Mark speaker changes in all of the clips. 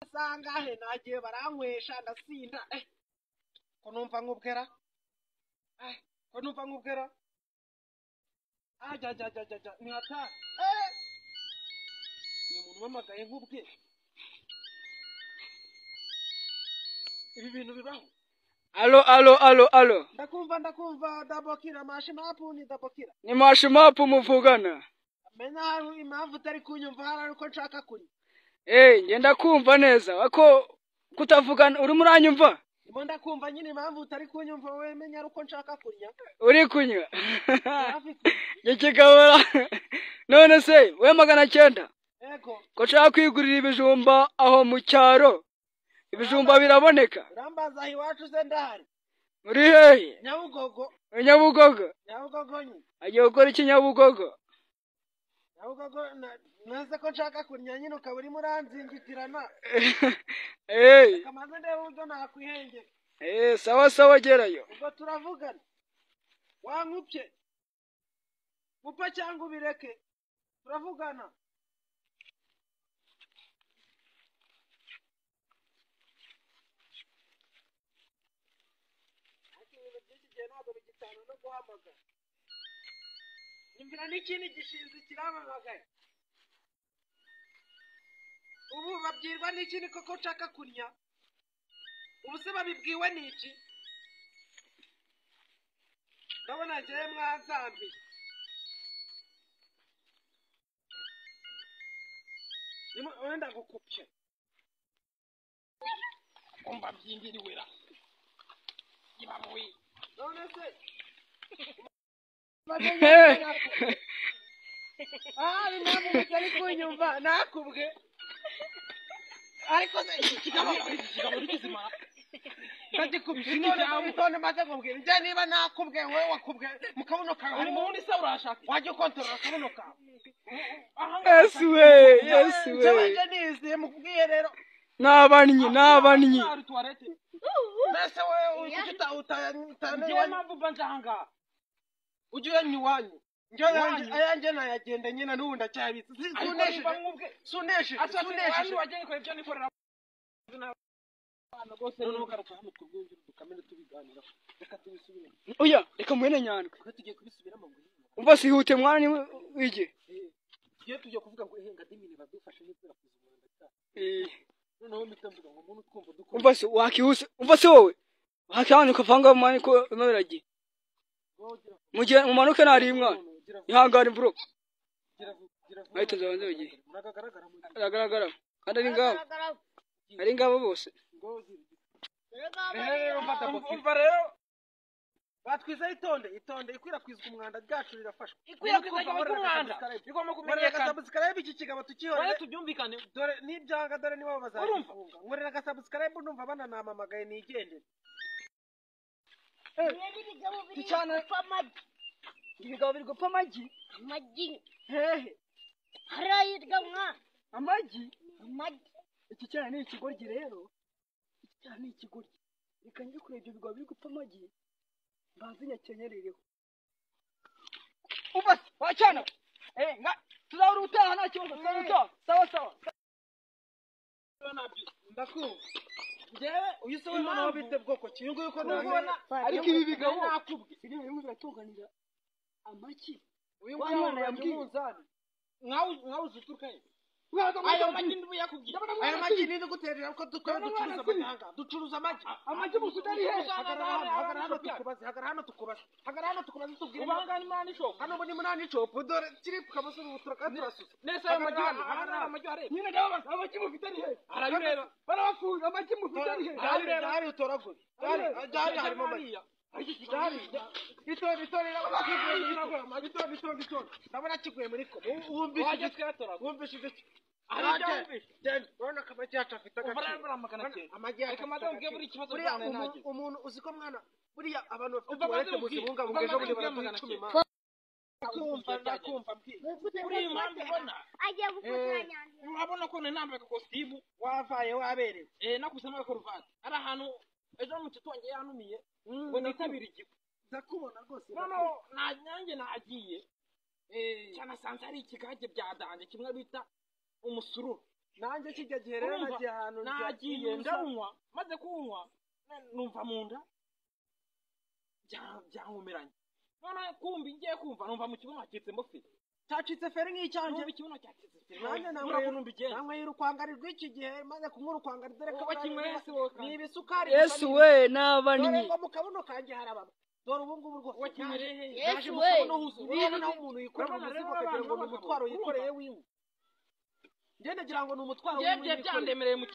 Speaker 1: sangahe nagiye baranywesha ndasinda ko numva nkubwera ajya ni hata ni umuntu wamagaye nkubwe ibi bintu bibaho.
Speaker 2: Alo.
Speaker 1: Ndakumva dabokira mashimapu ni dabokira.
Speaker 2: Ni mashimapu muvugana.
Speaker 1: Menya impamvu utari kunyumva hari uko nshaka kuri.
Speaker 2: Ngenda kumva neza. Wako kutavugana uri muranyumva?
Speaker 1: Ndimo ndakumva nyine impamvu utari kunyumva we menya uko nshaka kurya.
Speaker 2: Uri kunywa. Yekigabura. None se we 900.
Speaker 1: Ego.
Speaker 2: Ko nshaka kwigurira ibijumba aho mu cyaro. Ibijumba biraboneka.
Speaker 1: Urambaza iwacu se ndahari.
Speaker 2: Muri hehe?
Speaker 1: Nyabugogo.
Speaker 2: Nyabugogo.
Speaker 1: Nyabugogo nyine.
Speaker 2: Agiye gukora iki Nyabugogo?
Speaker 1: Nyabugogo naze ko nshaka kurya nyine ukaburi muranzingitirana. Kamaze ndebe uburyo nakwihengera.
Speaker 2: Sawa gerayo.
Speaker 1: Ubwo turavugana. Wankupye. Mupa cyangwa ubireke. Turavugana. Nimvira n'ikindi gishinzwe kiramamagaye. Ubu babyirwa n'ikindi koko nshaka kurya. Ubu se babibwiwe n'iki? Ndabona ngiye mwanzambi. Wenda gukupye. Umva byindiriwe ra. Ibamuye. None se impamvu mutari kunyumva nakubwe ariko se ikigabo kizima none maze kubwira njye niba nakubwe wowe wakubwe mu kabuno kawe harimo undi se urashaka wajya ukontorora akabuno kawe
Speaker 2: Yesu we
Speaker 1: njye niziye mukubwiye rero
Speaker 2: n'abannyi
Speaker 1: mbese wowe utaniye mpamvu mba njanga ujye uyanywa iwanyu ayanjye nayagenda nyine n'ubu ndacyabitse suneshe
Speaker 2: oya reka mwene nyandwi tugiye kubisubiramo ngo umva sihute mwana wige
Speaker 1: tugiye kuvuga ngo ehenga dimini badufashe n'ikwirakwiza umwanda cyane noneho mitamvuga ngo umuntu twumva dukora
Speaker 2: umva se wakihuse umva se wowe hakabana ukavanga mwana ko imabiragiye mumanuke nari mwana ihangane bro ahita zabanze bigiye aragaragara kandi ari ngabo bose
Speaker 1: umva rero batwiza itonde ikwirakwizwa umwanda ryacu rirafashwa
Speaker 3: ikwirakwizwa umwanda igomba kumenyekana
Speaker 1: subscribe iki kigabo tukihore
Speaker 3: tubyumvikane
Speaker 1: dore nibyanga dore nibo bazafunga nkorera aga subscribe ndumva bananamamagaye nigendere
Speaker 2: ibigabo biri gupfa amagi hehe
Speaker 4: harayirya mwa
Speaker 2: amagi iki cyane ni ikigoryi rero reka njye kureba ibyo bigabo biri gupfa amagi mbanze nyakenyerereho umva wacana tuzahora utaha nta kibazo sawa
Speaker 1: ndakumva njyewe uyu se w'imana bite bwoko ki uyu nguyu ko
Speaker 2: nabona ariko ibi bigabo nakubwe birimo biratunganira amaki
Speaker 1: uyu mwana yambwiye nkawe uzutukaye
Speaker 3: ayo magi ndibu yakubwiye
Speaker 1: ayo magi ninde guterera ko ducuruza amanyanga ducuruza amagi
Speaker 2: musudari he
Speaker 1: hagara hano tukubaze tubwire
Speaker 3: ubangani mani shop
Speaker 1: hano muri munani shop dore kiri kabaso ubutura turasusa
Speaker 3: nesa ayo magi hagara amagi are
Speaker 2: nyine ndaba amagi mufitari he
Speaker 3: arayureba
Speaker 2: barabafunga amagi mufitari he
Speaker 1: hari utoragura hari harimo amagi ndabona kiguye muri ko wumvise ibyo urabona ko amagi yacu afite agaciro umuntu uzi ko mwana buriya abantu bafite uburete muzibungabunga ejo bundi baraducuma impamvu ndakumva
Speaker 3: uriya impamvu ubona urabona ko nambaye agakositimu
Speaker 1: wavaye waberewe
Speaker 3: nakusemo agakaruvati ari ahantu ejo mu kitonge yanumiye ngo nitabire igifu
Speaker 1: ndakubona rwose
Speaker 3: noneho nanjye nagiye cyane asanze ari ikigage byadanje kimwe bita umusururu
Speaker 1: nanjye kijya gihe rero nagiye ahantu
Speaker 3: nagiye ndanywa maze kunywa numva mu nda byankomeranye none kumbi ngiye kumva numva mu kibuno hakitse mbofi
Speaker 1: cyacitse feri nk'icyanjye
Speaker 3: mu kibuno cyacitse feri
Speaker 1: nanjye namwe y'urukwangari rw'iki gihe maze kunywa urukwangari dore ko ni ibisukari
Speaker 2: Yesu we n'abannyi
Speaker 1: dore ngo mu kabuno kanjye harababa dore ubu ngubu rwose
Speaker 3: wakimereye
Speaker 4: Yesu we
Speaker 1: urabona naho umuntu yikorera umuzigo akagira ngo ni umutwaro yikoreye wiwe njye ndagira ngo ni umutwaro wiwe
Speaker 3: byandemereye mu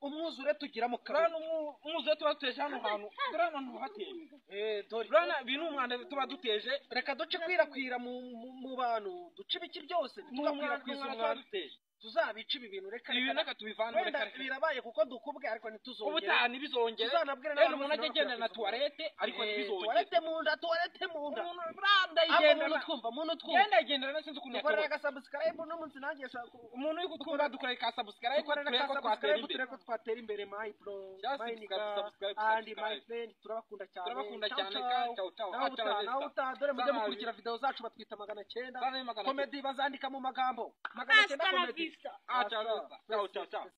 Speaker 1: umwuzure tugira mu
Speaker 3: kabano umwuzure tuba duteje hano hantu dore hano hateye dore ibintu umwanda tuba duteje
Speaker 1: reka duce kwirakwira mu bantu duce ibiki byose
Speaker 3: tugakwirakwiza umwanda
Speaker 1: tuzabica ibi bintu reka
Speaker 3: tubivane
Speaker 1: reka birabaye kuko dukubwe ariko ntituzongere
Speaker 3: ubutaha ntibizongere
Speaker 1: tuzanabwire
Speaker 3: n'abantu umuntu ajya agenda na tuwarete ariko ntibizongere
Speaker 1: tuwarete mu nda
Speaker 3: umuntu twumva agendana sinzi ukuntu
Speaker 1: yakorera agasubscribe n'umunsi nanjye
Speaker 3: umuntu uri kutwumva dukorera ka subscribe
Speaker 1: tureko twatera imbere my bro my nigga and my friend turabakunda cyane nawe utaha dore mujye mukurikira video zacu batwita 900 comedy bazandika mu magambo 900 comedy
Speaker 3: Ciao, ciao, ciao.